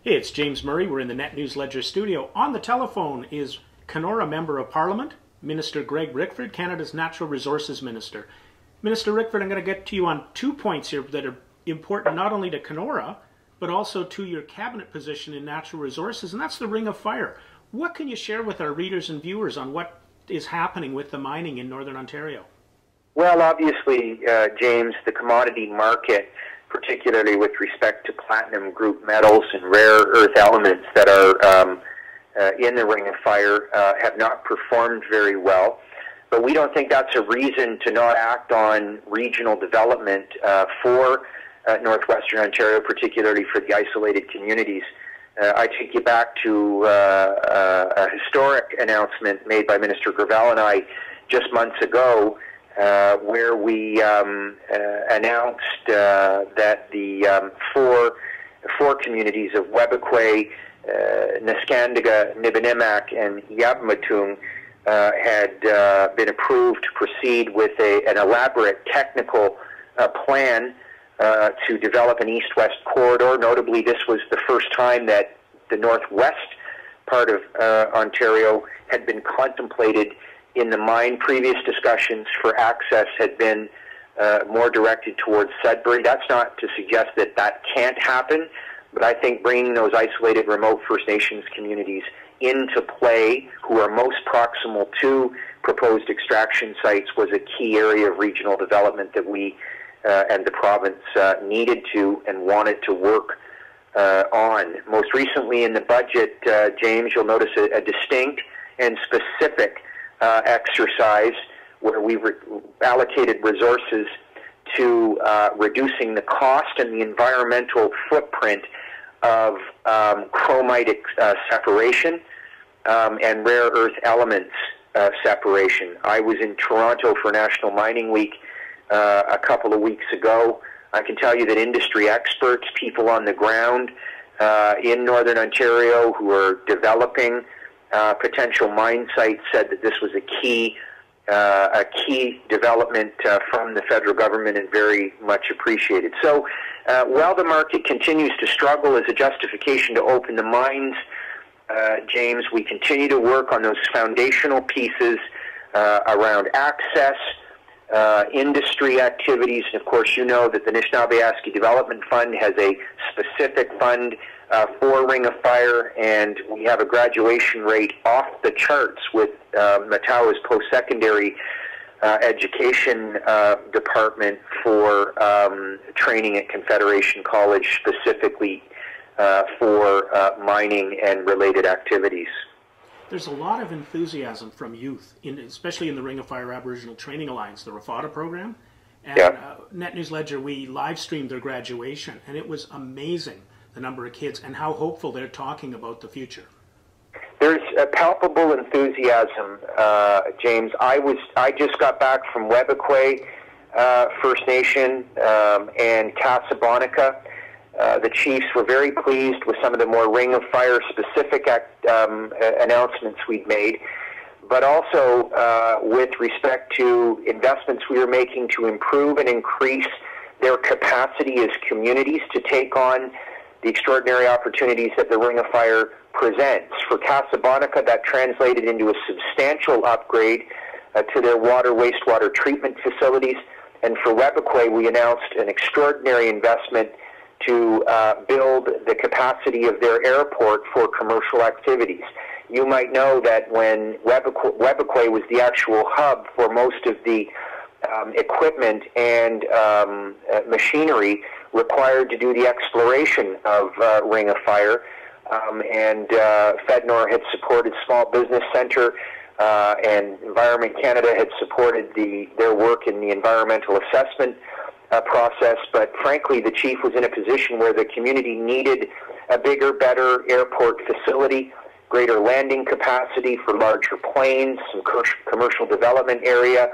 Hey, it's James Murray. We're in the Net News Ledger studio. On the telephone is Kenora Member of Parliament, Minister Greg Rickford, Canada's Natural Resources Minister. Minister Rickford, I'm going to get to you on 2 points here that are important not only to Kenora, but also to your cabinet position in natural resources, and that's the Ring of Fire. What can you share with our readers and viewers on what is happening with the mining in Northern Ontario? Well, obviously, James, the commodity market, particularly with respect to platinum group metals and rare earth elements that are in the Ring of Fire, have not performed very well. But we don't think that's a reason to not act on regional development for northwestern Ontario, particularly for the isolated communities. I take you back to a historic announcement made by Minister Gravel and I just months ago, where we announced that the four communities of Webequie, Neskandiga, Nibinimak, and Yabmatung had been approved to proceed with an elaborate technical plan to develop an east-west corridor. Notably, this was the first time that the northwest part of Ontario had been contemplated in the mine. Previous discussions for access had been more directed towards Sudbury. That's not to suggest that that can't happen, but I think bringing those isolated remote First Nations communities into play, who are most proximal to proposed extraction sites, was a key area of regional development that we and the province needed to and wanted to work on. Most recently in the budget, James, you'll notice a distinct and specific exercise where we allocated resources to reducing the cost and the environmental footprint of chromite separation and rare earth elements separation. I was in Toronto for National Mining Week a couple of weeks ago. I can tell you that industry experts, people on the ground in Northern Ontario who are developing potential mine sites, said that this was a key development from the federal government and very much appreciated. So while the market continues to struggle as a justification to open the mines, James, we continue to work on those foundational pieces around access, industry activities, and of course you know that the Anishinaabe Development Fund has a specific fund for Ring of Fire, and we have a graduation rate off the charts with Matawa's post-secondary education department for training at Confederation College specifically for mining and related activities. There's a lot of enthusiasm from youth, especially in the Ring of Fire Aboriginal Training Alliance, the RAFADA program. And Net News Ledger, we live streamed their graduation, and it was amazing, the number of kids and how hopeful they're talking about the future. There's a palpable enthusiasm, James. I just got back from Webequie First Nation and Casablanca. The chiefs were very pleased with some of the more Ring of Fire specific announcements we'd made, but also with respect to investments we were making to improve and increase their capacity as communities to take on the extraordinary opportunities that the Ring of Fire presents. For Casablanca, that translated into a substantial upgrade to their wastewater treatment facilities, and for Webequie, we announced an extraordinary investment to build the capacity of their airport for commercial activities. You might know that when Webequie was the actual hub for most of the equipment and machinery required to do the exploration of Ring of Fire, and FedNor had supported Small Business Centre, and Environment Canada had supported their work in the environmental assessment process, but frankly the chief was in a position where the community needed a bigger, better airport facility, greater landing capacity for larger planes, some commercial development area,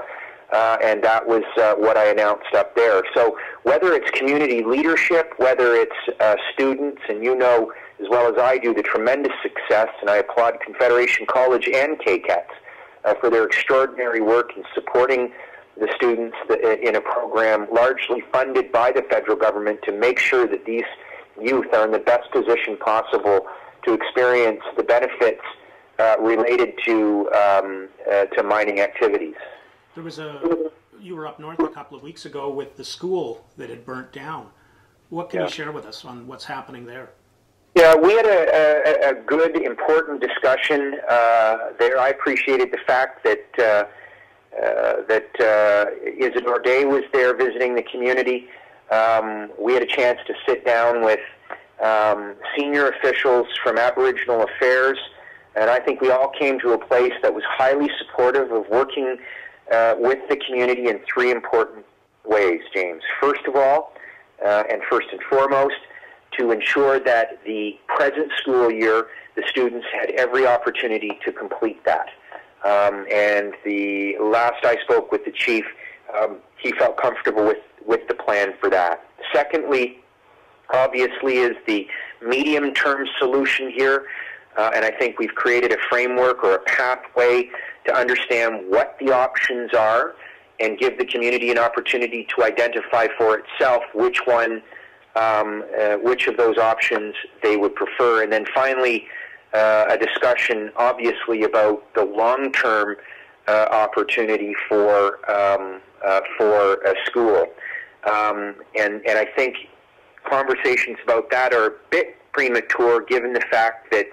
and that was what I announced up there. So whether it's community leadership, whether it's students, and you know as well as I do the tremendous success, and I applaud Confederation College and KCATS for their extraordinary work in supporting the students in a program largely funded by the federal government to make sure that these youth are in the best position possible to experience the benefits related to mining activities. There was you were up north a couple of weeks ago with the school that had burnt down. What can you share with us on what's happening there? Yeah, we had a good, important discussion there. I appreciated the fact that Isidore Day was there visiting the community. We had a chance to sit down with senior officials from Aboriginal Affairs, and I think we all came to a place that was highly supportive of working with the community in three important ways, James. First of all, and first and foremost, to ensure that the present school year, the students had every opportunity to complete that. And the last I spoke with the chief, he felt comfortable with the plan for that. Secondly, obviously, is the medium-term solution here, and I think we've created a framework or a pathway to understand what the options are and give the community an opportunity to identify for itself which of those options they would prefer. And then finally, a discussion, obviously, about the long-term opportunity for a school. And I think conversations about that are a bit premature, given the fact that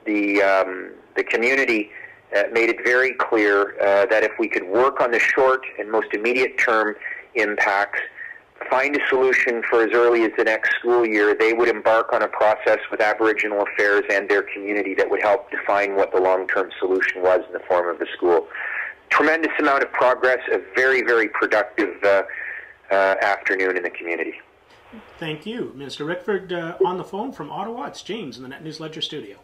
the community made it very clear that if we could work on the short and most immediate term impacts, find a solution for as early as the next school year, they would embark on a process with Aboriginal Affairs and their community that would help define what the long-term solution was in the form of the school. Tremendous amount of progress, a very, very productive afternoon in the community. Thank you. Minister Rickford on the phone from Ottawa. It's James in the Net News Ledger studio.